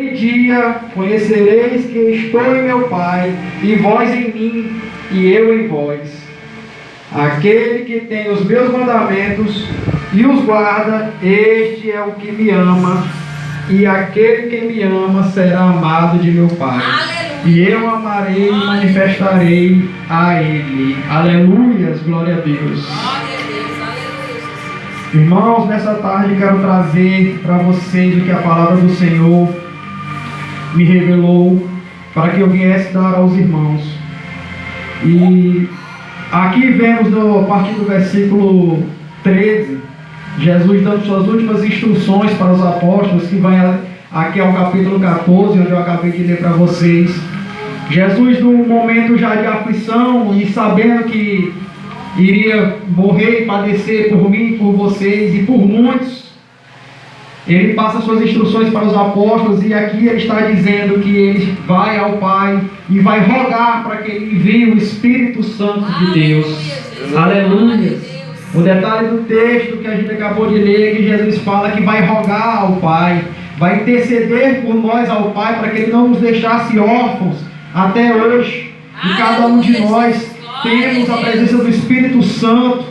dia conhecereis que estou em meu Pai, e vós em mim, e eu em vós. Aquele que tem os meus mandamentos e os guarda, este é o que me ama, e aquele que me ama será amado de meu Pai. E eu amarei e manifestarei a Ele. Aleluias, glória a Deus. Irmãos, nessa tarde quero trazer para vocês o que a palavra do Senhor me revelou para que eu viesse dar aos irmãos. E aqui vemos a partir do versículo 13, Jesus dando suas últimas instruções para os apóstolos, que vai aqui ao capítulo 14, onde eu acabei de ler para vocês. Jesus, num momento já de aflição e sabendo que iria morrer e padecer por mim, por vocês e por muitos, ele passa suas instruções para os apóstolos, e aqui ele está dizendo que ele vai ao Pai e vai rogar para que ele envie o Espírito Santo de Deus. Aleluia! O detalhe do texto que a gente acabou de ler é que Jesus fala que vai rogar ao Pai, vai interceder por nós ao Pai para que ele não nos deixasse órfãos até hoje. E cada um de nós temos a presença do Espírito Santo.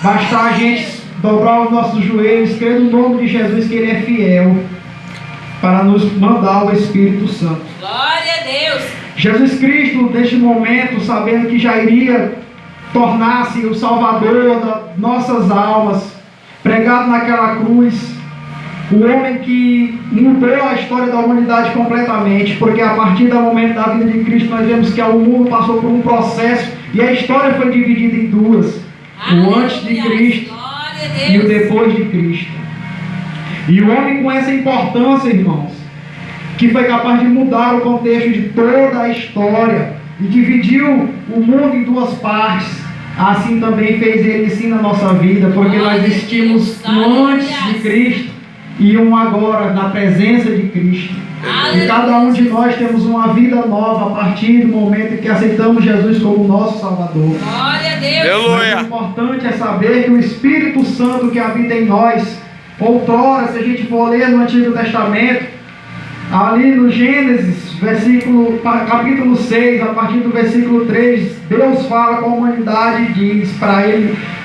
Basta a gente dobrar os nossos joelhos, crer no nome de Jesus, que Ele é fiel para nos mandar o Espírito Santo. Glória a Deus! Jesus Cristo, neste momento, sabendo que já iria tornar-se o Salvador das nossas almas, pregado naquela cruz, o homem que mudou a história da humanidade completamente, porque a partir do momento da vida de Cristo nós vemos que o mundo passou por um processo e a história foi dividida em duas: o antes de Cristo e o depois de Cristo. E o homem com essa importância, irmãos, que foi capaz de mudar o contexto de toda a história e dividiu o mundo em duas partes, assim também fez ele sim na nossa vida, porque nós existimos um antes de Cristo e um agora na presença de Cristo. E cada um de nós temos uma vida nova a partir do momento em que aceitamos Jesus como nosso Salvador. Glória a Deus! Mas o importante é saber que o Espírito Santo que habita em nós, outrora, se a gente for ler no Antigo Testamento, ali no Gênesis, capítulo 6, a partir do versículo 3, Deus fala com a humanidade e diz para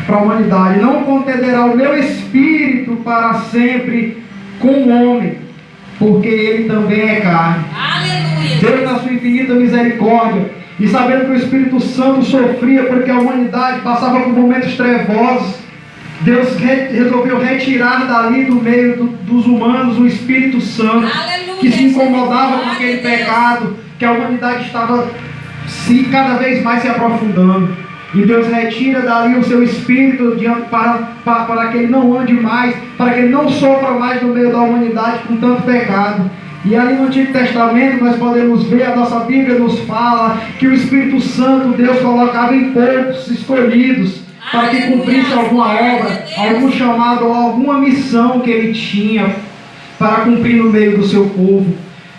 a humanidade: não contenderá o meu Espírito para sempre com o homem, porque ele também é carne. Aleluia! Deus, na sua infinita misericórdia, e sabendo que o Espírito Santo sofria porque a humanidade passava por momentos trevosos, Deus resolveu retirar dali do meio dos humanos o Espírito Santo. Aleluia, que se incomodava com aquele pecado, que a humanidade estava cada vez mais se aprofundando. E Deus retira dali o seu Espírito para que ele não ande mais, para que ele não sofra mais no meio da humanidade com tanto pecado. E ali no Antigo Testamento nós podemos ver, a nossa Bíblia nos fala que o Espírito Santo Deus colocava em poucos escolhidos para que cumprisse alguma obra, algum chamado ou alguma missão que ele tinha para cumprir no meio do seu povo.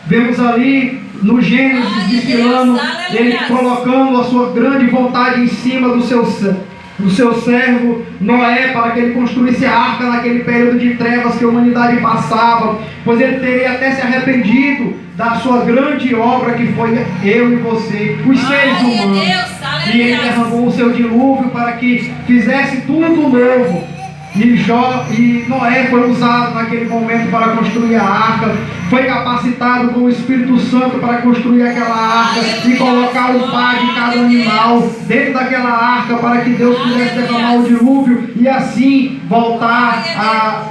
Vemos ali no Gênesis desfilando, ele colocando a sua grande vontade em cima do seu servo Noé, para que ele construísse a arca naquele período de trevas que a humanidade passava, pois ele teria até se arrependido da sua grande obra que foi eu e você, os seres humanos. E ele derramou o seu dilúvio para que fizesse tudo novo. E Noé foi usado naquele momento para construir a arca, foi capacitado com o Espírito Santo para construir aquela arca e colocar o par de cada animal dentro daquela arca para que Deus pudesse derramar o dilúvio e assim voltar a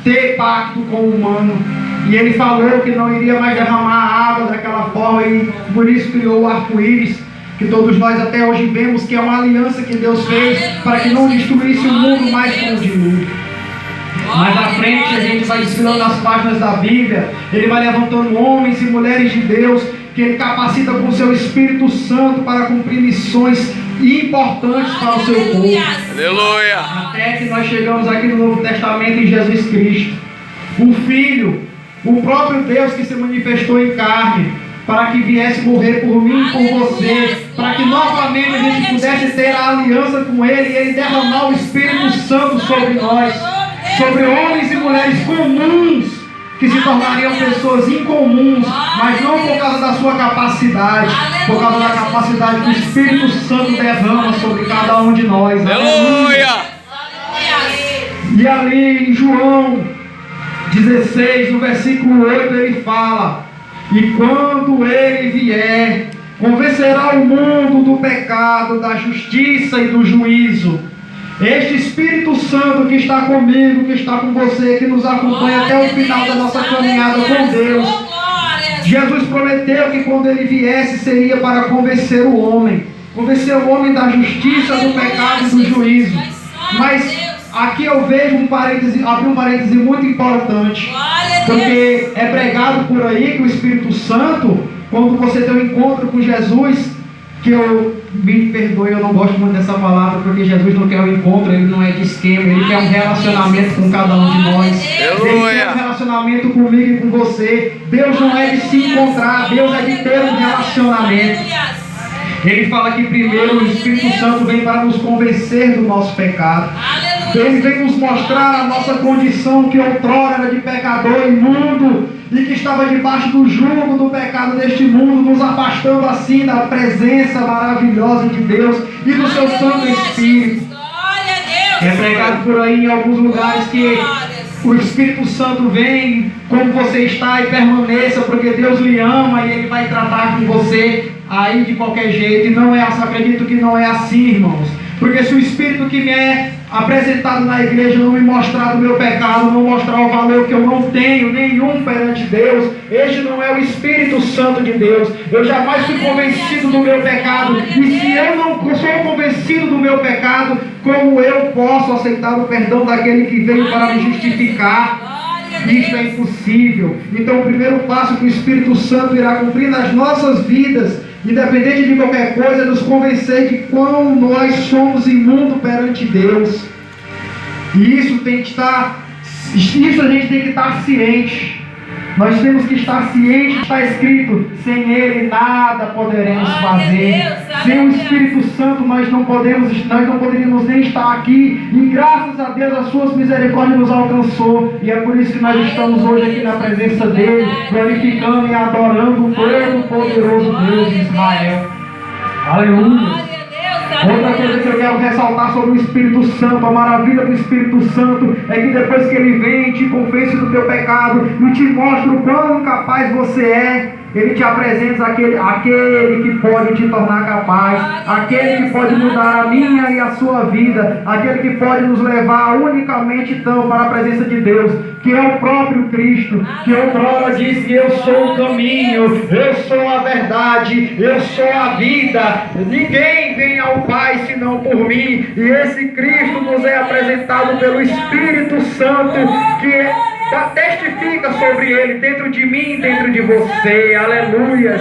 ter pacto com o humano. E ele falou que não iria mais derramar água daquela forma, e por isso criou o arco-íris, que todos nós até hoje vemos que é uma aliança que Deus fez para que não destruísse o mundo mais com o dilúvio. Mais à frente a gente vai desfilando nas páginas da Bíblia, ele vai levantando homens e mulheres de Deus que ele capacita com o seu Espírito Santo para cumprir missões importantes para o seu povo. Aleluia! Até que nós chegamos aqui no Novo Testamento em Jesus Cristo, o Filho, o próprio Deus que se manifestou em carne, para que viesse morrer por mim e por você, para que novamente a gente pudesse ter a aliança com Ele e Ele derramar o Espírito Santo sobre nós, sobre homens e mulheres comuns, que se tornariam pessoas incomuns, mas não por causa da sua capacidade, por causa da capacidade que o Espírito Santo derrama sobre cada um de nós. Aleluia! E ali em João 16, no versículo 8, ele fala: e quando ele vier, convencerá o mundo do pecado, da justiça e do juízo. Este Espírito Santo que está comigo, que está com você, que nos acompanha até o final da nossa caminhada com Deus. Jesus prometeu que quando ele viesse seria para convencer o homem da justiça, do pecado e do juízo. Mas aqui eu vejo abrir um parêntese muito importante, porque é pregado por aí que o Espírito Santo, quando você tem um encontro com Jesus, que me perdoe, eu não gosto muito dessa palavra, porque Jesus não quer um encontro, ele não é de esquema, ele quer um relacionamento com cada um de nós. Ele quer um relacionamento comigo e com você. Deus não é de se encontrar, Deus é de ter um relacionamento. Ele fala que primeiro o Espírito Santo vem para nos convencer do nosso pecado. Ele vem nos mostrar a nossa condição, que outrora era de pecador imundo e que estava debaixo do jugo do pecado deste mundo, nos afastando assim da presença maravilhosa de Deus e do seu Santo Espírito. É pregado por aí em alguns lugares que o Espírito Santo vem como você está e permaneça, porque Deus lhe ama e Ele vai tratar com você aí de qualquer jeito. E não é assim, acredito que não é assim, irmãos. Porque se o Espírito que me é apresentado na igreja não me mostrar do meu pecado, não mostrar o valor que eu não tenho nenhum perante Deus, este não é o Espírito Santo de Deus. Eu jamais fui convencido do meu pecado, e se eu não sou convencido do meu pecado, como eu posso aceitar o perdão daquele que veio para me justificar? Isso é impossível. Então o primeiro passo que o Espírito Santo irá cumprir nas nossas vidas, independente de qualquer coisa, é nos convencer de quão nós somos imundos perante Deus. E isso tem que estar, isso a gente tem que estar ciente. Nós temos que estar cientes, está escrito: sem Ele nada poderemos fazer. Sem o Espírito Santo nós não poderíamos nem estar aqui. E graças a Deus as suas misericórdias nos alcançou. E é por isso que nós estamos hoje aqui na presença dEle, glorificando e adorando o todo-poderoso Deus de Israel. Aleluia. Outra coisa que eu quero ressaltar sobre o Espírito Santo, a maravilha do Espírito Santo, é que depois que ele vem e te convence do teu pecado e te mostra o quão incapaz você é, ele te apresenta aquele que pode te tornar capaz, aquele que pode mudar a minha e a sua vida, aquele que pode nos levar unicamente então para a presença de Deus, que é o próprio Cristo, que outrora disse: eu sou o caminho, eu sou a verdade, eu sou a vida, ninguém vem ao Pai senão por mim. E esse Cristo nos é apresentado pelo Espírito Santo, que testifica sobre ele, dentro de mim, dentro de você. Aleluia.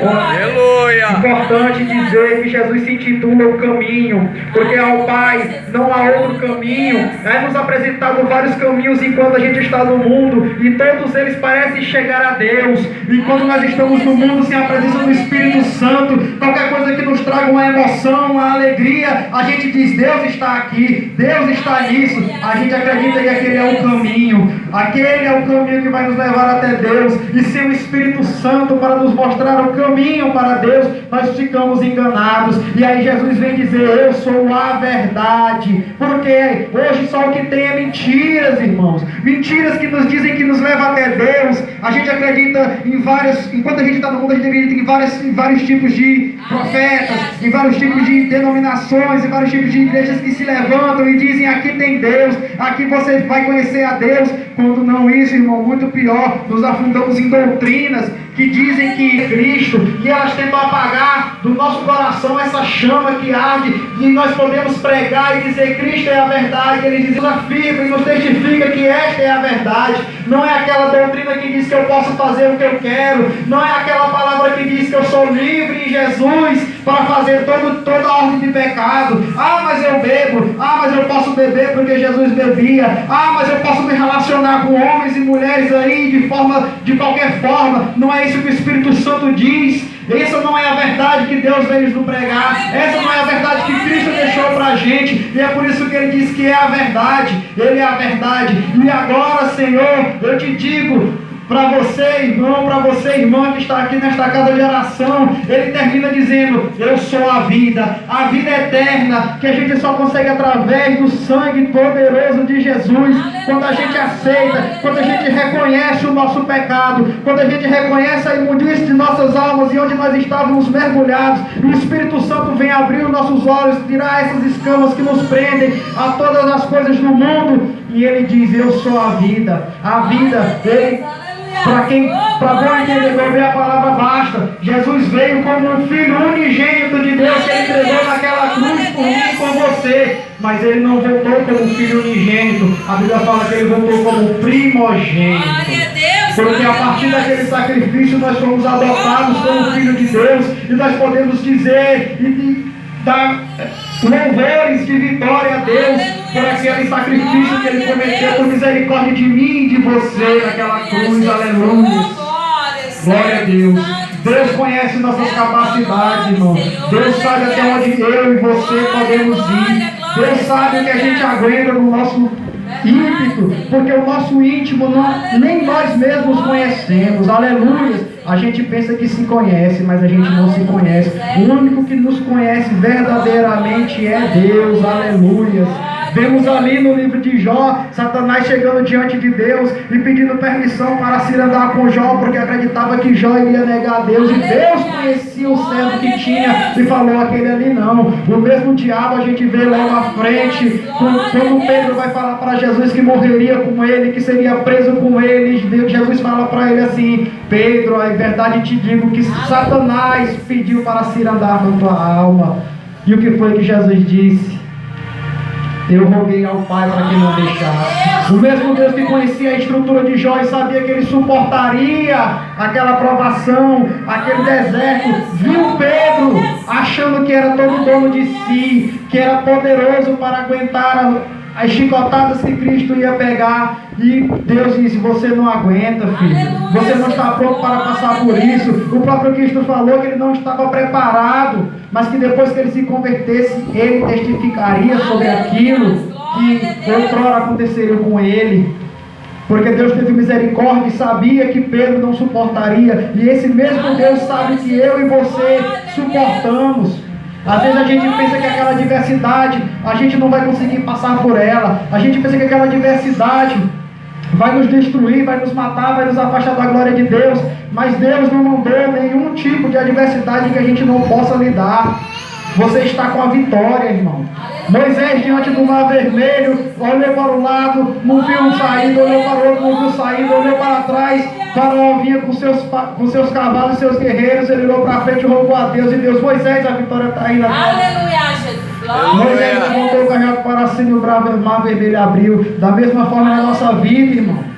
Aleluia. Importante dizer que Jesus se intitula o caminho, porque ao Pai não há outro caminho. É nos apresentado vários caminhos enquanto a gente está no mundo, e todos eles parecem chegar a Deus. Enquanto nós estamos no mundo sem a presença do Espírito Santo, qualquer coisa que nos traga uma emoção, uma alegria, a gente diz: Deus está aqui, Deus está nisso. A gente acredita que aquele é o caminho, aquele é o caminho que vai nos levar até Deus. E sem o Espírito Santo para nos mostrar o caminho para Deus, nós ficamos enganados. E aí Jesus vem dizer: eu sou a verdade. Porque hoje só o que tem é mentiras, irmãos. Mentiras que nos dizem que nos levam até Deus. A gente acredita em várias, enquanto a gente está no mundo, a gente acredita em vários tipos de profetas, em vários tipos de denominações, em vários tipos de igrejas que se levantam e dizem: aqui tem Deus, aqui você vai conhecer a Deus. Quando não isso, irmão, muito pior, nos afundamos em doutrinas que dizem que Cristo, e elas tentam apagar do nosso coração essa chama que arde, e nós podemos pregar e dizer: Cristo é a verdade. Ele nos afirma e nos testifica que esta é a verdade. Não é aquela doutrina que diz que eu posso fazer o que eu quero, não é aquela palavra que diz que eu sou livre em Jesus para fazer toda a ordem de pecado. Ah, mas eu bebo, ah, mas eu posso beber porque Jesus bebia, ah, mas eu posso me relacionar com homens e mulheres aí de qualquer forma. Não é isso que o Espírito Santo diz. Essa não é a verdade que Deus veio nos pregar. Essa não é a verdade que Cristo deixou para a gente. E é por isso que Ele diz que é a verdade. Ele é a verdade. E agora, Senhor, eu te digo, para você, irmão, para você, irmã, que está aqui nesta casa de oração, Ele termina dizendo: eu sou a vida eterna, que a gente só consegue através do sangue poderoso de Jesus. Quando a gente aceita, quando a gente reconhece o nosso pecado, quando a gente reconhece a imundície de nossas almas e onde nós estávamos mergulhados, o Espírito Santo vem abrir os nossos olhos, tirar essas escamas que nos prendem a todas as coisas do mundo, e Ele diz: eu sou a vida, Ele... Para bom entendedor ver a palavra basta. Jesus veio como um filho unigênito de Deus, que Ele entregou naquela cruz por mim e por você. Mas Ele não voltou como filho unigênito. A Bíblia fala que Ele voltou como primogênito. Porque a partir daquele sacrifício nós fomos adotados como filho de Deus. E nós podemos dizer e dar louvores de vitória a Deus por aquele sacrifício que Ele cometeu por misericórdia de mim e de você naquela cruz. Aleluia. Glória a Deus. Deus conhece nossas capacidades, irmão. Deus sabe até onde eu e você podemos ir. Deus sabe o que a gente aguenta no nosso ímpeto, porque o nosso íntimo nem nós mesmos conhecemos. Aleluia. A gente pensa que se conhece, mas a gente não se conhece. O único que nos conhece verdadeiramente é Deus. Aleluia. Vemos ali no livro de Jó, Satanás chegando diante de Deus e pedindo permissão para se andar com Jó, porque acreditava que Jó iria negar a Deus. E Deus conhecia o servo que tinha e falou: aquele ali não. O mesmo diabo a gente vê logo à frente, quando Pedro vai falar para Jesus que morreria com ele, que seria preso com ele. Jesus fala para ele assim: Pedro, em verdade te digo que Satanás pediu para se andar com tua alma. E o que foi que Jesus disse? Eu roguei ao Pai para que não deixasse. O mesmo Deus que conhecia a estrutura de Jó e sabia que ele suportaria aquela provação, aquele deserto, viu Pedro achando que era todo dono de si, que era poderoso para aguentar as chicotadas que Cristo ia pegar, e Deus disse: você não aguenta, filho, você não está pronto para passar por isso. O próprio Cristo falou que ele não estava preparado, mas que depois que ele se convertesse, ele testificaria sobre aquilo que outrora aconteceria com ele. Porque Deus teve misericórdia e sabia que Pedro não suportaria, e esse mesmo Deus sabe que eu e você suportamos. Às vezes a gente pensa que aquela adversidade a gente não vai conseguir passar por ela. A gente pensa que aquela adversidade vai nos destruir, vai nos matar, vai nos afastar da glória de Deus. Mas Deus não mandou nenhum tipo de adversidade que a gente não possa lidar. Você está com a vitória, irmão. Moisés, diante do mar vermelho, olhou para o lado, não viu saída, olhou para o outro, não viu saída, olhou para trás, Faraó vinha com seus cavalos e seus guerreiros, ele olhou para frente e roubou a Deus, e Deus: Moisés, a vitória está aí na terra. Aleluia, Jesus. Moisés levantou o cajado para cima e o mar vermelho abriu. Da mesma forma na nossa vida, irmão.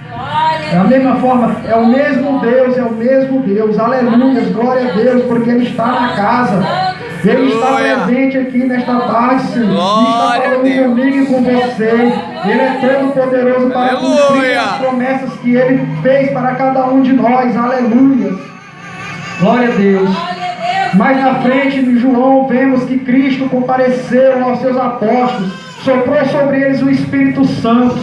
Da mesma forma, é o mesmo Deus, aleluia, glória a Deus, porque Ele está na casa. Ele está presente aqui nesta tarde, Senhor. Ele está falando comigo e com você. Ele é todo poderoso para cumprir as promessas que Ele fez para cada um de nós. Aleluia. Glória a Deus. Mais na frente, em João, vemos que Cristo compareceu aos seus apóstolos, soprou sobre eles o Espírito Santo.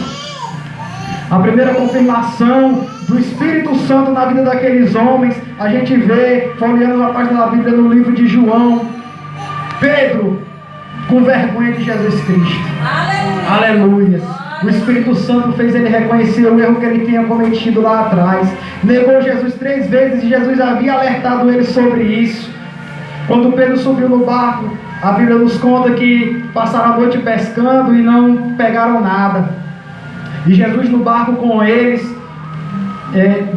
A primeira confirmação do Espírito Santo na vida daqueles homens, a gente vê, folheando uma página da Bíblia no livro de João, Pedro com vergonha de Jesus Cristo. Aleluia. O Espírito Santo fez ele reconhecer o erro que ele tinha cometido lá atrás. Negou Jesus 3 vezes e Jesus havia alertado ele sobre isso. Quando Pedro subiu no barco, a Bíblia nos conta que passaram a noite pescando e não pegaram nada. E Jesus no barco com eles,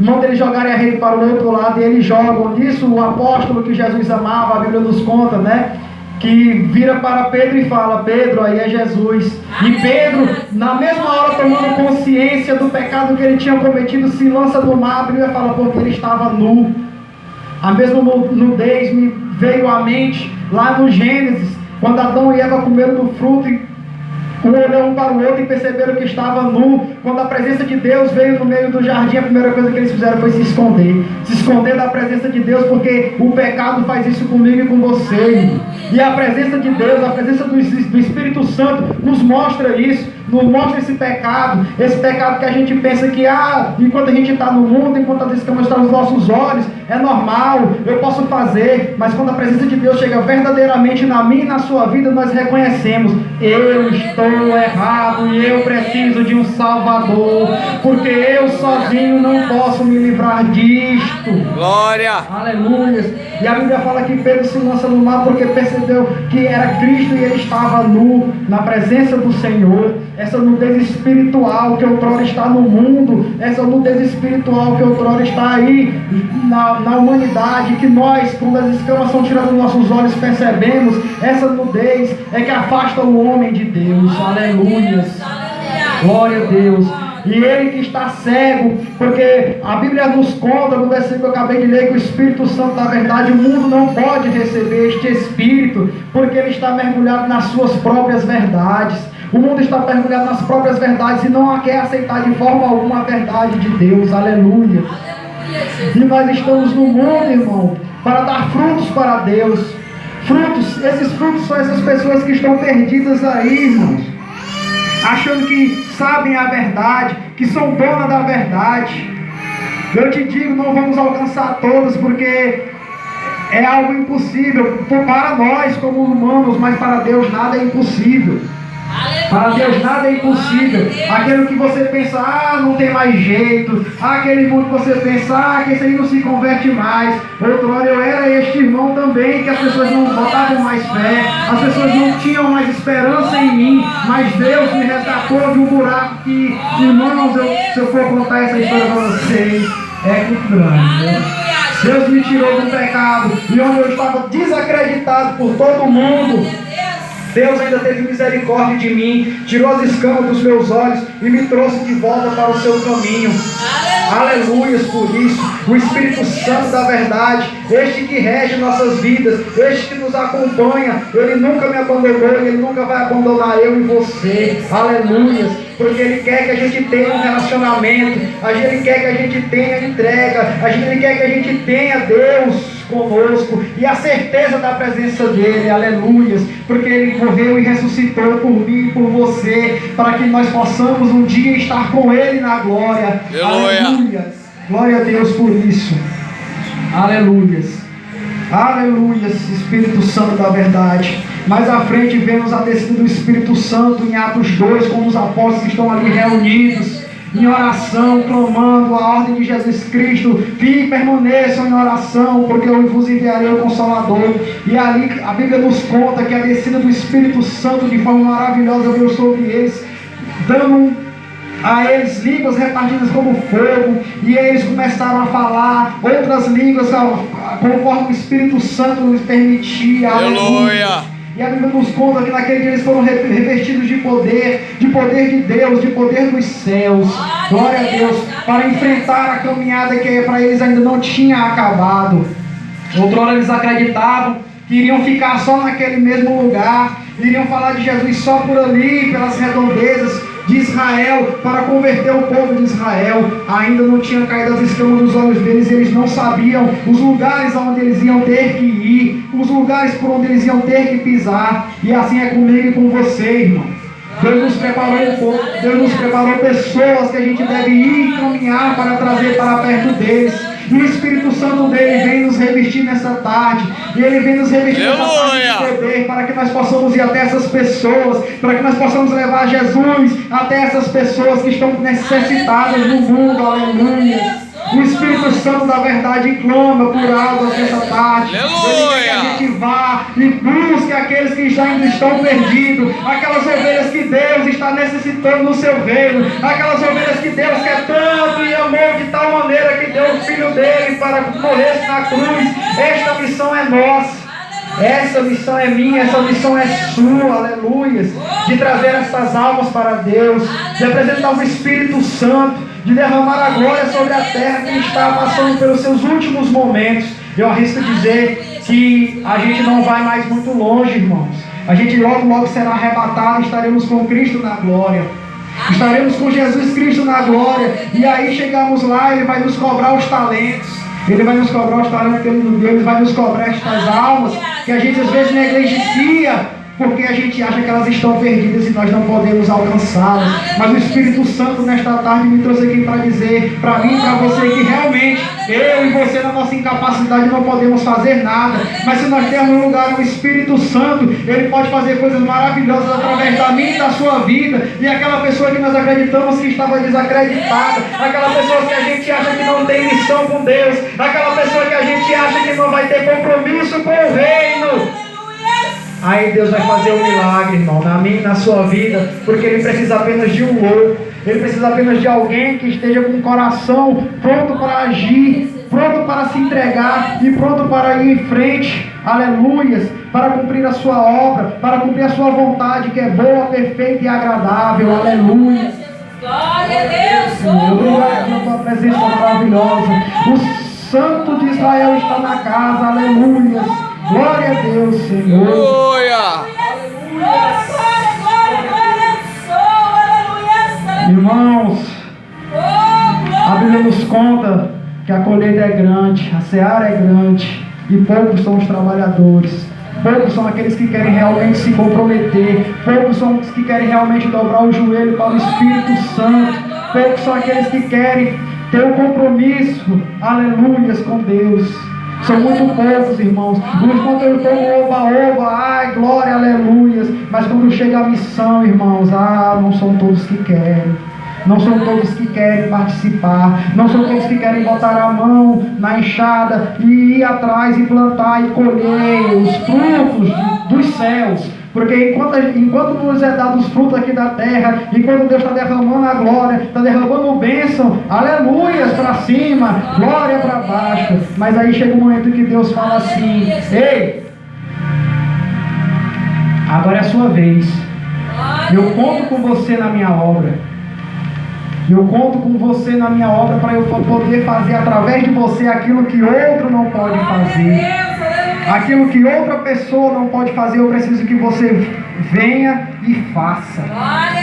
manda eles jogarem a rede para o outro lado, e eles jogam. Nisso, o apóstolo que Jesus amava, a Bíblia nos conta, que vira para Pedro e fala: Pedro, aí é Jesus. E Pedro, na mesma hora, tomando consciência do pecado que ele tinha cometido, se lança no mar. A Bíblia fala: porque ele estava nu. A mesma nudez me veio à mente lá no Gênesis, quando Adão e Eva comeram do fruto e olharam um para o outro e perceberam que estava nu. quando a presença de Deus veio no meio do jardim, a primeira coisa que eles fizeram foi se esconder da presença de Deus, porque o pecado faz isso comigo e com você, irmão. E a presença de Deus, a presença do Espírito Santo nos mostra isso, nos mostra esse pecado que a gente pensa que, enquanto a gente está no mundo, enquanto as escamas estão nos nossos olhos, é normal, eu posso fazer, mas quando a presença de Deus chega verdadeiramente na minha e na sua vida, nós reconhecemos, eu estou errado e eu preciso de um Salvador, porque eu sozinho não posso me livrar disto. Glória! Aleluia! E a Bíblia fala que Pedro se lança no mar porque percebeu que era Cristo e ele estava nu na presença do Senhor. Essa nudez espiritual que outrora está no mundo, essa nudez espiritual que outrora está aí na humanidade, que nós, quando as escamas são tiradas dos nossos olhos, percebemos, essa nudez é que afasta o homem de Deus. Aleluia! Glória a Deus! E ele que está cego, porque a Bíblia nos conta, no versículo que eu acabei de ler, que o Espírito Santo da verdade, o mundo não pode receber este Espírito, porque ele está mergulhado nas suas próprias verdades. O mundo está mergulhado nas próprias verdades e não quer aceitar de forma alguma a verdade de Deus. Aleluia! E nós estamos no mundo, irmão, para dar frutos para Deus. Frutos, esses frutos são essas pessoas que estão perdidas aí, irmãos, achando que sabem a verdade, que são donas da verdade. Eu te digo, não vamos alcançar todas, porque é algo impossível para nós como humanos, mas para Deus nada é impossível. Para Deus nada é impossível. Aquilo que você pensa, não tem mais jeito. Aquele mundo que você pensa, que esse aí não se converte mais. Outrora eu era este irmão também, que as pessoas não botavam mais fé, as pessoas não tinham mais esperança em mim, mas Deus me resgatou de um buraco que, irmãos, se eu for contar essa história para vocês, é muito grande, né? Deus me tirou do pecado, e onde eu estava desacreditado por todo mundo, Deus ainda teve misericórdia de mim, tirou as escamas dos meus olhos e me trouxe de volta para o seu caminho. Aleluias por isso. O Espírito Santo da verdade, este que rege nossas vidas, este que nos acompanha, ele nunca me abandonou, ele nunca vai abandonar eu e você. Aleluias. Porque ele quer que a gente tenha um relacionamento, ele quer que a gente tenha entrega, ele quer que a gente tenha Deus conosco e a certeza da presença dele. Aleluias. Porque ele morreu e ressuscitou por mim e por você, para que nós possamos um dia estar com ele na glória. Aleluias. Glória a Deus por isso. Aleluias. Aleluias, Espírito Santo da verdade. Mais à frente vemos a descida do Espírito Santo em Atos 2, com os apóstolos que estão ali reunidos em oração, clamando a ordem de Jesus Cristo: permaneçam em oração, porque eu vos enviarei o Consolador. E ali a Bíblia nos conta que a descida do Espírito Santo de forma maravilhosa veio sobre eles, dando a eles línguas repartidas como fogo, e eles começaram a falar outras línguas conforme o Espírito Santo nos permitia. Aleluia! E a Bíblia nos conta que naquele dia eles foram revestidos de poder de Deus, de poder dos céus. Glória a Deus, para enfrentar a caminhada que para eles ainda não tinha acabado. Outrora eles acreditavam que iriam ficar só naquele mesmo lugar, iriam falar de Jesus só por ali, pelas redondezas de Israel, para converter o povo de Israel. Ainda não tinham caído as escamas dos olhos deles, eles não sabiam os lugares onde eles iam ter que ir, os lugares por onde eles iam ter que pisar. E assim é comigo e com você, irmão. Deus nos preparou um pouco, Deus nos preparou pessoas que a gente deve ir e caminhar para trazer para perto deles. E o Espírito Santo dele vem nos revestir nessa tarde, e ele vem nos revestir nessa tarde de poder, para que nós possamos ir até essas pessoas, para que nós possamos levar Jesus até essas pessoas que estão necessitadas no mundo. Aleluia. O Espírito Santo da verdade clama por algo nessa tarde. Ele quer que a gente vá e busque aqueles que já ainda estão perdidos, aquelas ovelhas que Deus está necessitando no seu reino, aquelas ovelhas que Deus quer tanto e amou de tal maneira que deu o Filho dele para morrer na cruz. Esta missão é nossa. Essa missão é minha, essa missão é sua, aleluia, de trazer essas almas para Deus, de apresentar o Espírito Santo, de derramar a glória sobre a terra que está passando pelos seus últimos momentos. Eu arrisco dizer que a gente não vai mais muito longe, irmãos. A gente logo será arrebatado e estaremos com Cristo na glória. Estaremos com Jesus Cristo na glória. E aí chegamos lá, Ele vai nos cobrar os talentos. Ele vai nos cobrar os talentos que Ele nos deu. Ele vai nos cobrar estas almas que a gente às vezes negligencia, porque a gente acha que elas estão perdidas e nós não podemos alcançá-las. Mas o Espírito Santo nesta tarde me trouxe aqui para dizer, para mim e para você, que realmente eu e você, na nossa incapacidade, não podemos fazer nada. Mas se nós temos um lugar no Espírito Santo, Ele pode fazer coisas maravilhosas através da minha e da sua vida. E aquela pessoa que nós acreditamos que estava desacreditada, aquela pessoa que a gente acha que não tem missão com Deus, aquela pessoa que a gente acha que não vai ter compromisso com o reino, aí Deus vai fazer um milagre, irmão, na minha e na sua vida, porque Ele precisa apenas de um louco, Ele precisa apenas de alguém que esteja com o coração pronto para agir, pronto para se entregar e pronto para ir em frente, aleluias, para cumprir a sua obra, para cumprir a sua vontade, que é boa, perfeita e agradável, aleluia. Glória a Deus. Obrigado pela tua presença maravilhosa. O Santo de Israel está na casa, aleluia. Glória a Deus, Senhor. Aleluia. Irmãos, a Bíblia nos conta que a colheita é grande, a seara é grande, e poucos são os trabalhadores. Poucos são aqueles que querem realmente se comprometer. Poucos são os que querem realmente dobrar o joelho para o Espírito Santo. Poucos são aqueles que querem ter um compromisso, aleluias, com Deus. São muito poucos, irmãos. Enquanto eu estou oba-oba, ai, glória, aleluias. Mas quando chega a missão, irmãos, não são todos que querem. Não são todos que querem participar. Não são todos que querem botar a mão na enxada e ir atrás e plantar e colher os frutos dos céus. Porque enquanto nos é dado os frutos aqui da terra, enquanto Deus está derramando a glória, está derramando bênção, aleluias para cima, glória para baixo. Mas aí chega um momento que Deus fala assim: ei, agora é a sua vez. Eu conto com você na minha obra. Eu conto com você na minha obra para eu poder fazer através de você aquilo que outro não pode fazer. Aquilo que outra pessoa não pode fazer, eu preciso que você venha e faça.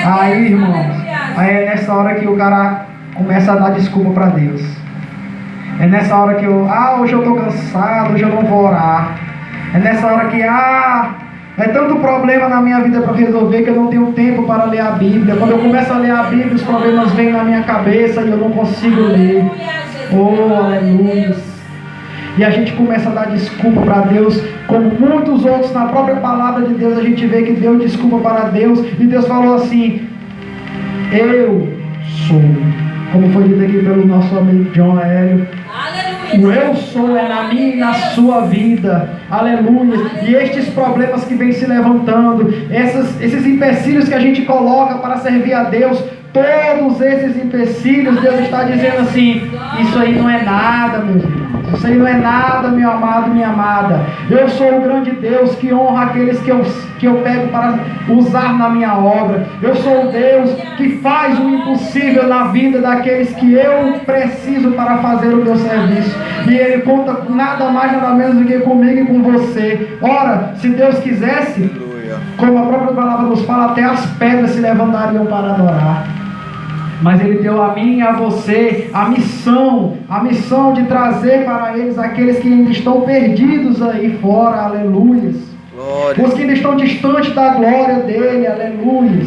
Aí, irmãos, aí é nessa hora que o cara começa a dar desculpa para Deus. É nessa hora que hoje eu estou cansado, hoje eu não vou orar. É nessa hora que, é tanto problema na minha vida para resolver que eu não tenho tempo para ler a Bíblia. Quando eu começo a ler a Bíblia, os problemas vêm na minha cabeça e eu não consigo ler. Oh, aleluia. E a gente começa a dar desculpa para Deus, como muitos outros na própria palavra de Deus, a gente vê que deu desculpa para Deus, e Deus falou assim: eu sou, como foi dito aqui pelo nosso amigo John Hélio. O eu sou é na minha e na sua vida, aleluia. E estes problemas que vêm se levantando, esses empecilhos que a gente coloca para servir a Deus, todos esses empecilhos, Deus está dizendo assim: isso aí não é nada, meus irmãos. Isso aí não é nada, meu amado, minha amada. Eu sou o grande Deus que honra aqueles que eu pego para usar na minha obra. Eu sou o Deus que faz o impossível na vida daqueles que eu preciso para fazer o meu serviço. E Ele conta nada mais, nada menos do que comigo e com você. Ora, se Deus quisesse, como a própria palavra nos fala, até as pedras se levantariam para adorar. Mas Ele deu a mim e a você a missão de trazer para eles aqueles que ainda estão perdidos aí fora, aleluias. Glória. Os que ainda estão distantes da glória dele, aleluias.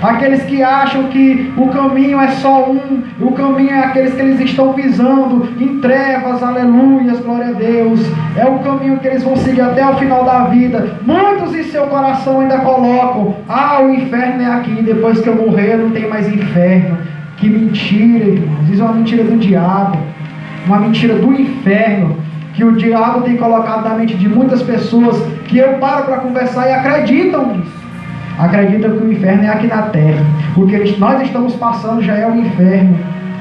Aqueles que acham que o caminho é só um, o caminho é aqueles que eles estão pisando em trevas, aleluias, glória a Deus. É o caminho que eles vão seguir até o final da vida. Muitos em seu coração ainda colocam: o inferno é aqui, depois que eu morrer não tem mais inferno. Que mentira, irmãos. Isso é uma mentira do diabo, uma mentira do inferno, que o diabo tem colocado na mente de muitas pessoas, que eu paro para conversar e acreditam nisso. Acreditam que o inferno é aqui na terra, porque nós estamos passando já é o inferno,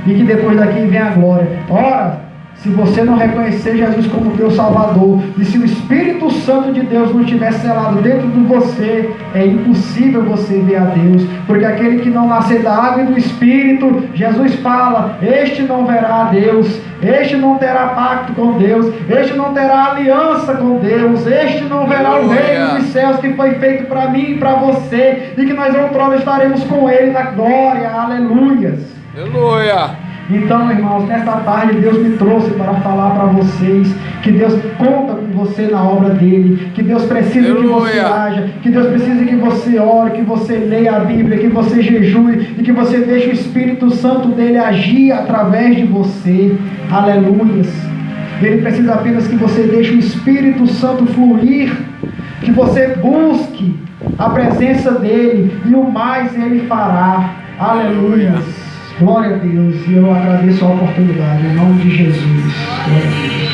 e que depois daqui vem a glória. Ora, Se você não reconhecer Jesus como teu Salvador, e se o Espírito Santo de Deus não estiver selado dentro de você, é impossível você ver a Deus, porque aquele que não nascer da água e do Espírito, Jesus fala, este não verá a Deus, este não terá pacto com Deus, este não terá aliança com Deus, este não verá o reino dos céus que foi feito para mim e para você, e que nós outrora estaremos com Ele na glória, aleluias. Aleluia. Então, irmãos, nesta tarde Deus me trouxe para falar para vocês que Deus conta com você na obra dele, que Deus precisa que você haja, que Deus precisa que você ore, que você leia a Bíblia, que você jejue e que você deixe o Espírito Santo dele agir através de você. Aleluias. Ele precisa apenas que você deixe o Espírito Santo fluir, que você busque a presença dele e o mais ele fará. Aleluias. Glória a Deus, e eu agradeço a oportunidade, em nome de Jesus. Glória a Deus.